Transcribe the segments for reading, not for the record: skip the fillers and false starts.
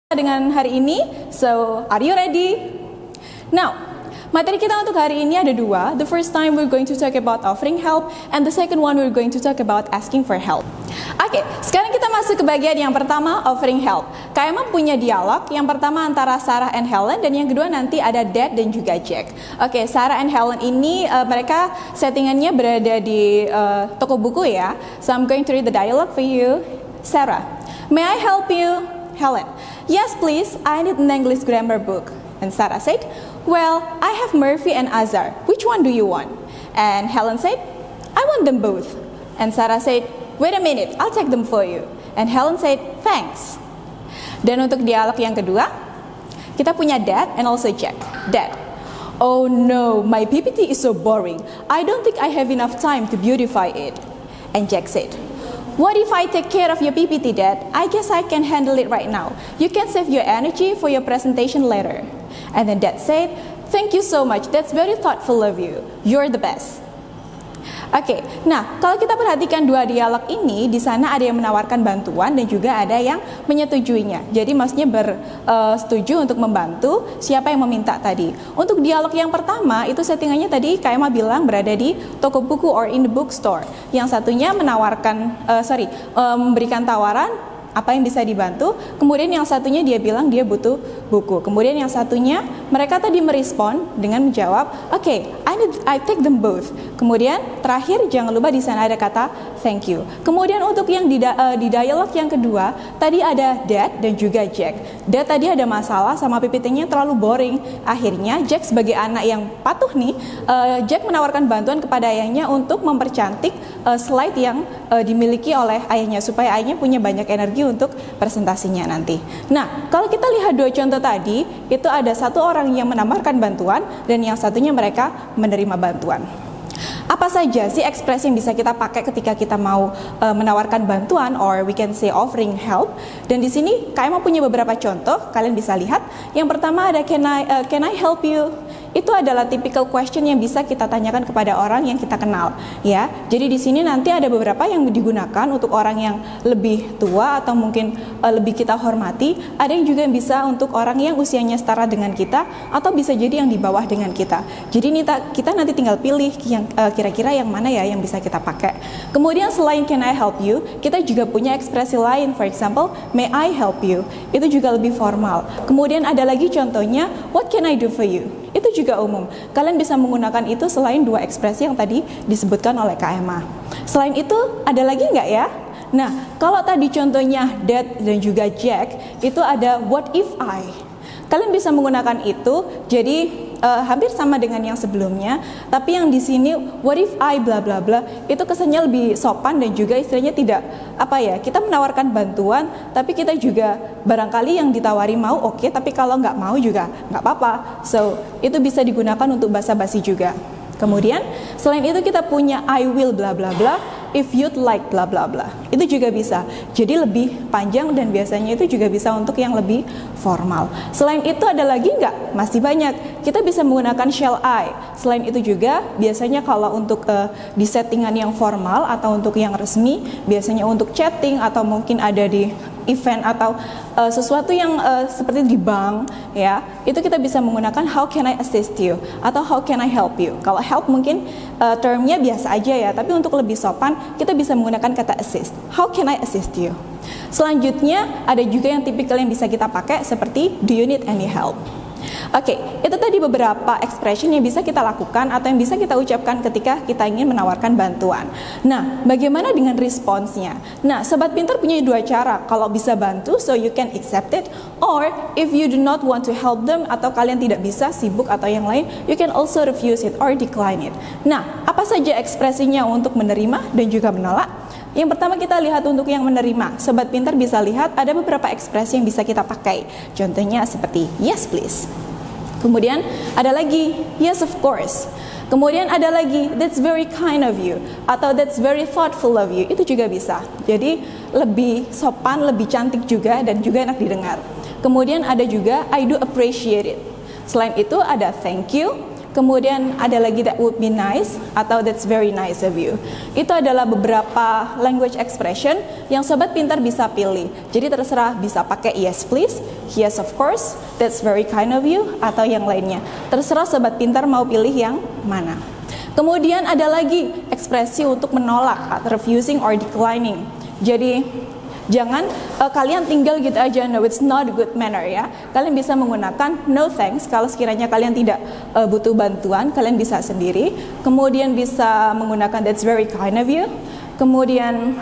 dengan hari ini. So, are you ready? Now, materi kita untuk hari ini ada dua. The first time we're going to talk about offering help, and the second one we're going to talk about asking for help. Oke, sekarang kita masuk ke bagian yang pertama, offering help. Kak Emma punya dialog, yang pertama antara Sarah and Helen, dan yang kedua nanti ada Dad dan juga Jack. Oke, Sarah and Helen ini mereka settingannya berada di toko buku ya. So I'm going to read the dialogue for you. Sarah, may I help you? Helen, yes please, I need an English grammar book. And Sarah said, well, I have Murphy and Azar. Which one do you want? And Helen said, I want them both. And Sarah said, wait a minute, I'll take them for you. And Helen said, thanks. Dan untuk dialog yang kedua, kita punya Dad and also Jack. Dad, oh no, my PPT is so boring. I don't think I have enough time to beautify it. And Jack said, what if I take care of your PPT, Dad? I guess I can handle it right now. You can save your energy for your presentation later. And then Dad said, thank you so much. That's very thoughtful of you. You're the best. Oke, nah kalau kita perhatikan dua dialog ini, di sana ada yang menawarkan bantuan dan juga ada yang menyetujuinya. Jadi maksudnya bersetuju untuk membantu siapa yang meminta tadi. Untuk dialog yang pertama itu settingannya tadi Kak Emma bilang berada di toko buku or in the bookstore. Yang satunya menawarkan, memberikan tawaran apa yang bisa dibantu. Kemudian yang satunya dia bilang dia butuh buku. Kemudian yang satunya mereka tadi merespon dengan menjawab, okay, I take them both. Kemudian terakhir jangan lupa di sana ada kata thank you. Kemudian untuk yang di dialog yang kedua tadi ada Dad dan juga Jack. Dad tadi ada masalah sama PPT-nya terlalu boring. Akhirnya Jack sebagai anak yang patuh nih, Jack menawarkan bantuan kepada ayahnya untuk mempercantik slide yang dimiliki oleh ayahnya supaya ayahnya punya banyak energi untuk presentasinya nanti. Nah, kalau kita lihat dua contoh tadi, itu ada satu orang yang menawarkan bantuan dan yang satunya mereka menerima bantuan. Apa saja sih ekspresi yang bisa kita pakai ketika kita mau menawarkan bantuan, or we can say offering help? Dan di sini Kak Emma punya beberapa contoh, kalian bisa lihat. Yang pertama ada can I help you? Itu adalah typical question yang bisa kita tanyakan kepada orang yang kita kenal, ya. Jadi di sini nanti ada beberapa yang digunakan untuk orang yang lebih tua atau mungkin lebih kita hormati. Ada yang juga bisa untuk orang yang usianya setara dengan kita atau bisa jadi yang di bawah dengan kita. Jadi kita nanti tinggal pilih yang kira-kira yang mana ya yang bisa kita pakai. Kemudian selain can I help you, kita juga punya ekspresi lain. For example, may I help you? Itu juga lebih formal. Kemudian ada lagi contohnya, what can I do for you? Itu juga umum. Kalian bisa menggunakan itu selain dua ekspresi yang tadi disebutkan oleh Kak Emma. Selain itu, ada lagi nggak ya? Nah, kalau tadi contohnya Dad dan juga Jack, itu ada what if I. Kalian bisa menggunakan itu, jadi hampir sama dengan yang sebelumnya, tapi yang di sini what if I bla bla bla itu kesannya lebih sopan dan juga istilahnya tidak kita menawarkan bantuan, tapi kita juga barangkali yang ditawari mau oke, tapi kalau nggak mau juga nggak apa-apa. So itu bisa digunakan untuk basa-basi juga. Kemudian selain itu kita punya I will bla bla bla, if you'd like bla bla bla. Itu juga bisa. Jadi lebih panjang dan biasanya itu juga bisa untuk yang lebih formal. Selain itu ada lagi nggak? Masih banyak. Kita bisa menggunakan shall I. Selain itu juga biasanya kalau untuk di settingan yang formal atau untuk yang resmi, biasanya untuk chatting atau mungkin ada di event atau sesuatu yang seperti di bank ya, itu kita bisa menggunakan how can I assist you atau how can I help you. Kalau help mungkin termnya biasa aja ya, tapi untuk lebih sopan kita bisa menggunakan kata assist. How can I assist you? Selanjutnya ada juga yang tipikal yang bisa kita pakai seperti do you need any help? Oke, itu tadi beberapa expression yang bisa kita lakukan atau yang bisa kita ucapkan ketika kita ingin menawarkan bantuan. Nah, bagaimana dengan responsnya? Nah, Sobat Pintar punya dua cara. Kalau bisa bantu, so you can accept it. Or, if you do not want to help them, atau kalian tidak bisa, sibuk atau yang lain, you can also refuse it or decline it. Nah, apa saja ekspresinya untuk menerima dan juga menolak? Yang pertama kita lihat untuk yang menerima. Sobat Pintar bisa lihat ada beberapa ekspresi yang bisa kita pakai. Contohnya seperti yes please. Kemudian ada lagi yes of course. Kemudian ada lagi that's very kind of you atau that's very thoughtful of you. Itu juga bisa. Jadi lebih sopan, lebih cantik juga dan juga enak didengar. Kemudian ada juga I do appreciate it. Selain itu ada thank you, Kemudian ada lagi that would be nice atau that's very nice of you. Itu adalah beberapa language expression yang sobat pintar bisa pilih. Jadi terserah bisa pakai yes please, yes of course, that's very kind of you, atau yang lainnya. Terserah sobat pintar mau pilih yang mana. Kemudian ada lagi ekspresi untuk menolak, refusing or declining. Jadi jangan kalian tinggal gitu aja, no it's not a good manner ya. Kalian bisa menggunakan no thanks kalau sekiranya kalian tidak butuh bantuan, kalian bisa sendiri. Kemudian bisa menggunakan that's very kind of you. Kemudian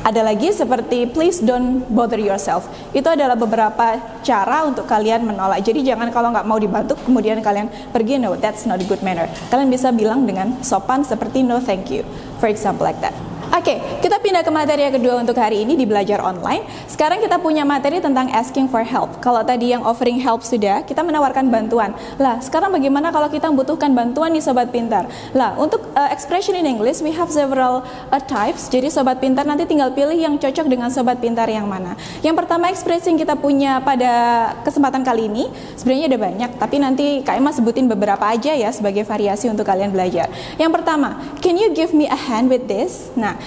ada lagi seperti please don't bother yourself. Itu adalah beberapa cara untuk kalian menolak. Jadi jangan kalau nggak mau dibantu kemudian kalian pergi, no that's not a good manner. Kalian bisa bilang dengan sopan seperti no thank you, for example like that. Oke, kita pindah ke materi yang kedua untuk hari ini di belajar online. Sekarang kita punya materi tentang asking for help. Kalau tadi yang offering help sudah, kita menawarkan bantuan. Lah, sekarang bagaimana kalau kita membutuhkan bantuan nih sobat pintar? Lah, untuk expression in English, we have several types. Jadi sobat pintar nanti tinggal pilih yang cocok dengan sobat pintar yang mana. Yang pertama ekspresi yang kita punya pada kesempatan kali ini, sebenarnya ada banyak, tapi nanti Kak Emma sebutin beberapa aja ya sebagai variasi untuk kalian belajar. Yang pertama, can you give me a hand with this? Nah,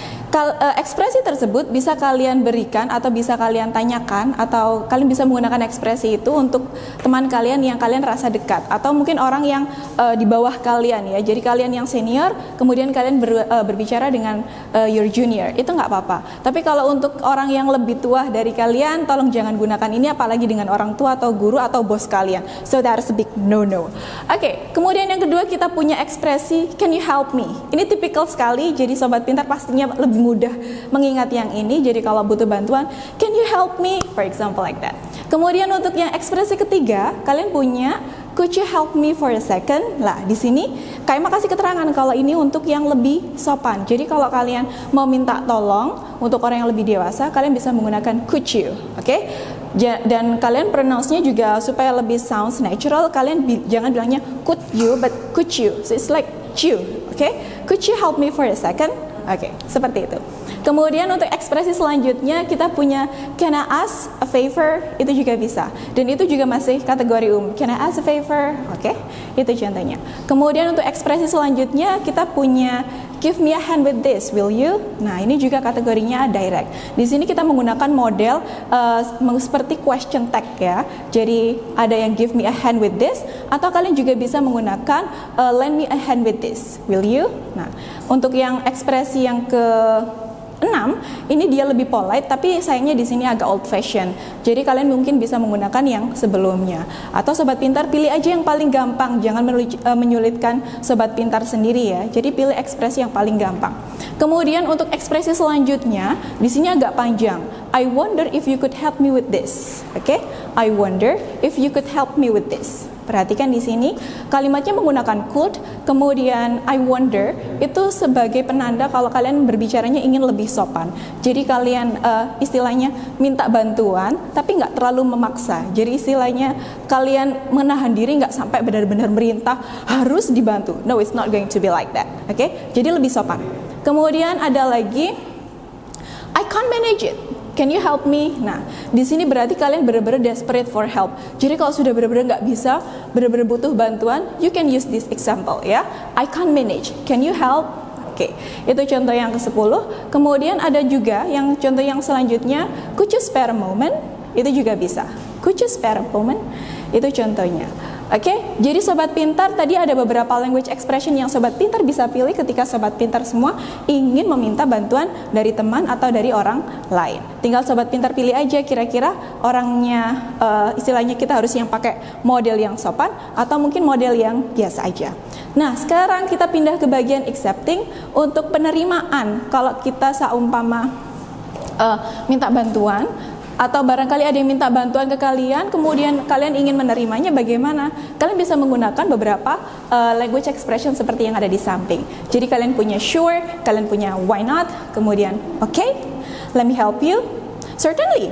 ekspresi tersebut bisa kalian berikan atau bisa kalian tanyakan, atau kalian bisa menggunakan ekspresi itu untuk teman kalian yang kalian rasa dekat, atau mungkin orang yang di bawah kalian ya. Jadi kalian yang senior, kemudian kalian berbicara dengan your junior, itu nggak apa-apa. Tapi kalau untuk orang yang lebih tua dari kalian, tolong jangan gunakan ini, apalagi dengan orang tua atau guru atau bos kalian. So that's a big no-no. Oke, kemudian yang kedua kita punya ekspresi can you help me. Ini tipikal sekali, jadi sobat pintar pastinya lebih mudah mengingat yang ini. Jadi kalau butuh bantuan, can you help me, for example like that. Kemudian untuk yang ekspresi ketiga, kalian punya could you help me for a second. Lah, di sini Kak Emma kasih keterangan kalau ini untuk yang lebih sopan. Jadi kalau kalian mau minta tolong untuk orang yang lebih dewasa, kalian bisa menggunakan could you, oke? Dan kalian pronounce-nya juga supaya lebih sounds natural, kalian jangan bilangnya could you, but could you. So it's like you, oke? Could you help me for a second? Oke, seperti itu. Kemudian untuk ekspresi selanjutnya kita punya can I ask a favor, itu juga bisa. Dan itu juga masih kategori Can I ask a favor? Oke, itu contohnya. Kemudian untuk ekspresi selanjutnya kita punya give me a hand with this, will you? Nah, ini juga kategorinya direct. Di sini kita menggunakan model seperti question tag ya. Jadi ada yang give me a hand with this, atau kalian juga bisa menggunakan lend me a hand with this, will you? Nah, untuk yang ekspresi yang ke-6 ini dia lebih polite, tapi sayangnya di sini agak old fashion. Jadi kalian mungkin bisa menggunakan yang sebelumnya. Atau sobat pintar pilih aja yang paling gampang, jangan menyulitkan sobat pintar sendiri ya. Jadi pilih ekspresi yang paling gampang. Kemudian untuk ekspresi selanjutnya di sini agak panjang. I wonder if you could help me with this. Oke? I wonder if you could help me with this. Perhatikan di sini kalimatnya menggunakan could, kemudian I wonder itu sebagai penanda kalau kalian berbicaranya ingin lebih sopan. Jadi kalian istilahnya minta bantuan tapi nggak terlalu memaksa. Jadi istilahnya kalian menahan diri, nggak sampai benar-benar merintah harus dibantu. No, it's not going to be like that. Oke? Jadi lebih sopan. Kemudian ada lagi I can't manage it. Can you help me? Nah, di sini berarti kalian benar-benar desperate for help. Jadi kalau sudah benar-benar nggak bisa, benar-benar butuh bantuan, you can use this example ya. I can't manage. Can you help? Oke, itu contoh yang ke-10. Kemudian ada juga yang contoh yang selanjutnya, could you spare a moment? Itu juga bisa. Could you spare a moment? Itu contohnya. Oke, jadi sobat pintar tadi ada beberapa language expression yang sobat pintar bisa pilih ketika sobat pintar semua ingin meminta bantuan dari teman atau dari orang lain. Tinggal sobat pintar pilih aja kira-kira orangnya istilahnya kita harus yang pakai model yang sopan atau mungkin model yang biasa aja. Nah, sekarang kita pindah ke bagian accepting untuk penerimaan. Kalau kita seumpama minta bantuan, atau barangkali ada yang minta bantuan ke kalian, kemudian kalian ingin menerimanya, bagaimana? Kalian bisa menggunakan beberapa language expression seperti yang ada di samping. Jadi kalian punya sure, kalian punya why not, kemudian okay, let me help you, certainly,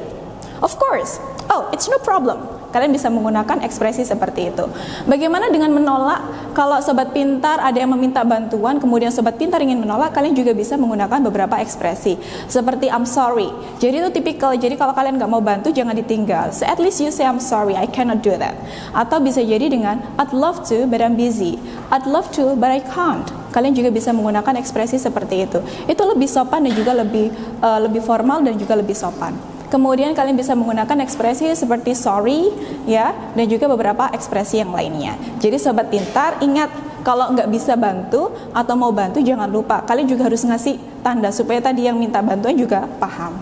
of course, oh it's no problem. Kalian bisa menggunakan ekspresi seperti itu. Bagaimana dengan menolak? kalau sobat pintar ada yang meminta bantuan, kemudian sobat pintar ingin menolak, kalian juga bisa menggunakan beberapa ekspresi seperti I'm sorry. Jadi itu tipikal. Jadi kalau kalian nggak mau bantu, jangan ditinggal. So at least you say I'm sorry, I cannot do that. Atau bisa jadi dengan I'd love to but I'm busy. I'd love to but I can't. Kalian juga bisa menggunakan ekspresi seperti itu. Itu lebih sopan dan juga lebih formal dan juga lebih sopan. Kemudian kalian bisa menggunakan ekspresi seperti sorry, ya, dan juga beberapa ekspresi yang lainnya. Jadi sobat pintar, ingat kalau nggak bisa bantu atau mau bantu, jangan lupa kalian juga harus ngasih tanda supaya tadi yang minta bantuan juga paham.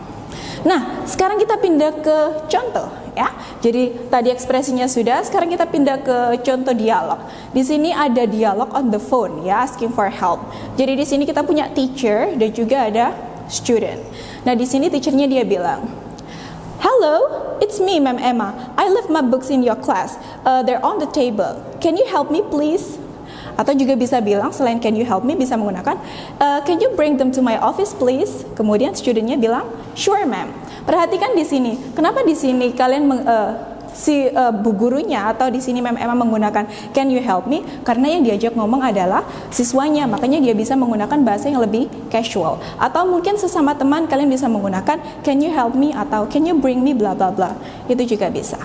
Nah, sekarang kita pindah ke contoh, ya. Jadi tadi ekspresinya sudah, sekarang kita pindah ke contoh dialog. Di sini ada dialog on the phone, ya, asking for help. Jadi di sini kita punya teacher dan juga ada student. Nah, di sini teachernya dia bilang, "Hello, it's me, Ma'am Emma. I left my books in your class. They're on the table. Can you help me, please?" Atau juga bisa bilang selain can you help me bisa menggunakan can you bring them to my office, please? Kemudian studentnya bilang sure, ma'am. Perhatikan di sini. Kenapa di sini kalian bu gurunya atau di sini Ma'am Emma menggunakan can you help me? Karena yang diajak ngomong adalah siswanya, makanya dia bisa menggunakan bahasa yang lebih casual. Atau mungkin sesama teman kalian bisa menggunakan can you help me atau can you bring me bla bla bla. Itu juga bisa.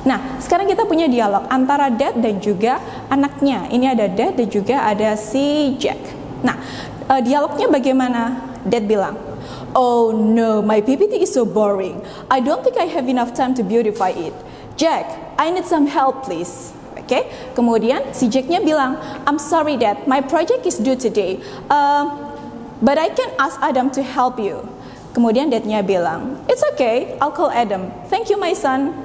Nah, sekarang kita punya dialog antara Dad dan juga anaknya. Ini ada Dad dan juga ada si Jack. Nah, dialognya bagaimana? Dad bilang, "Oh no, my PPT is so boring. I don't think I have enough time to beautify it. Jack, I need some help, please." Oke, kemudian si Jacknya bilang, "I'm sorry, Dad, my project is due today. But I can ask Adam to help you." Kemudian Dadnya bilang, "It's okay, I'll call Adam. Thank you, my son.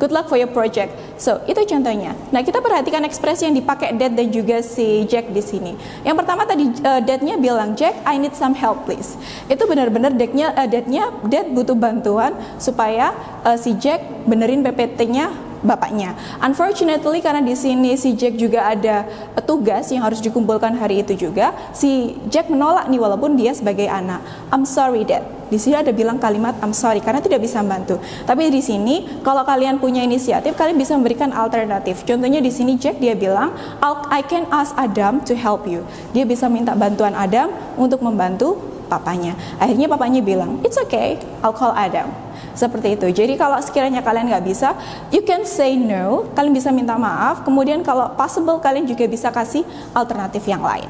Good luck for your project." So, itu contohnya. Nah, kita perhatikan ekspresi yang dipakai Dad dan juga si Jack di sini. Yang pertama tadi Dadnya bilang, "Jack, I need some help, please." Itu benar-benar Dad butuh bantuan supaya si Jack benerin PPT-nya bapaknya. Unfortunately karena di sini si Jack juga ada tugas yang harus dikumpulkan hari itu juga, si Jack menolak nih walaupun dia sebagai anak. "I'm sorry, Dad." Di sini ada bilang kalimat I'm sorry karena tidak bisa membantu. Tapi di sini kalau kalian punya inisiatif, kalian bisa memberikan alternatif. Contohnya di sini Jack dia bilang, I can ask Adam to help you. Dia bisa minta bantuan Adam untuk membantu papanya. Akhirnya papanya bilang, "It's okay, I'll call Adam." Seperti itu. Jadi kalau sekiranya kalian nggak bisa, you can say no. Kalian bisa minta maaf. Kemudian kalau possible, kalian juga bisa kasih alternatif yang lain.